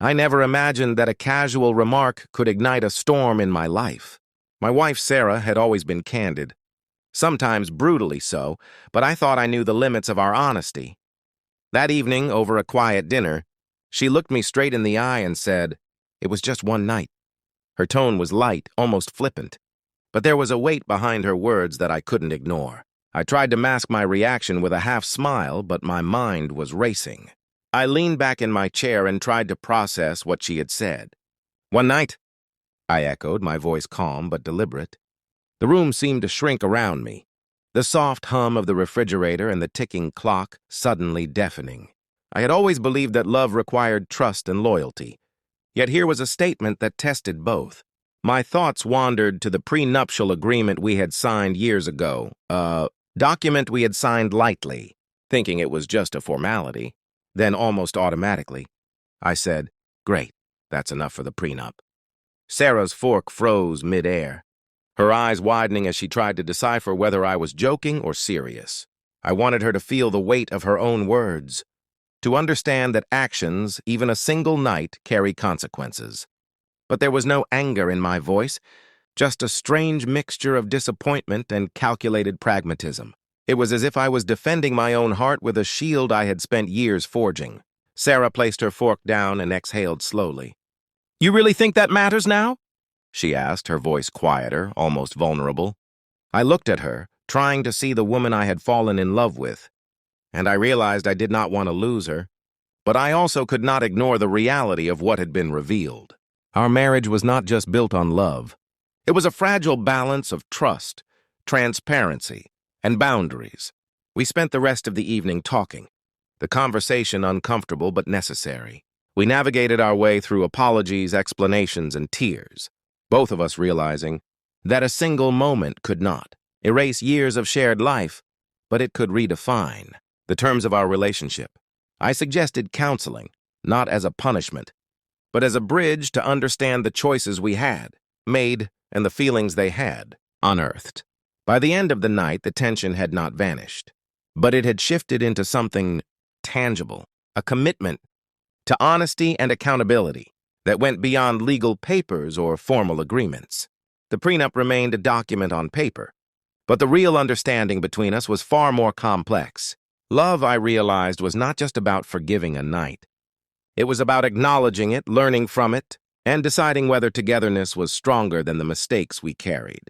I never imagined that a casual remark could ignite a storm in my life. My wife, Sarah, had always been candid, sometimes brutally so, but I thought I knew the limits of our honesty. That evening, over a quiet dinner, she looked me straight in the eye and said, "It was just one night." Her tone was light, almost flippant, but there was a weight behind her words that I couldn't ignore. I tried to mask my reaction with a half smile, but my mind was racing. I leaned back in my chair and tried to process what she had said. "One night?" I echoed, my voice calm but deliberate. The room seemed to shrink around me, the soft hum of the refrigerator and the ticking clock suddenly deafening. I had always believed that love required trust and loyalty, yet here was a statement that tested both. My thoughts wandered to the prenuptial agreement we had signed years ago, a document we had signed lightly, thinking it was just a formality. Then almost automatically, I said, "Great, that's enough for the prenup." Sarah's fork froze mid-air, her eyes widening as she tried to decipher whether I was joking or serious. I wanted her to feel the weight of her own words, to understand that actions, even a single night, carry consequences. But there was no anger in my voice, just a strange mixture of disappointment and calculated pragmatism. It was as if I was defending my own heart with a shield I had spent years forging. Sarah placed her fork down and exhaled slowly. "You really think that matters now?" she asked, her voice quieter, almost vulnerable. I looked at her, trying to see the woman I had fallen in love with, and I realized I did not want to lose her. But I also could not ignore the reality of what had been revealed. Our marriage was not just built on love. It was a fragile balance of trust, transparency, and boundaries. We spent the rest of the evening talking, the conversation uncomfortable but necessary. We navigated our way through apologies, explanations, and tears, both of us realizing that a single moment could not erase years of shared life, but it could redefine the terms of our relationship. I suggested counseling, not as a punishment, but as a bridge to understand the choices we had made and the feelings they had unearthed. By the end of the night, the tension had not vanished, but it had shifted into something tangible, a commitment to honesty and accountability that went beyond legal papers or formal agreements. The prenup remained a document on paper, but the real understanding between us was far more complex. Love, I realized, was not just about forgiving a night. It was about acknowledging it, learning from it, and deciding whether togetherness was stronger than the mistakes we carried.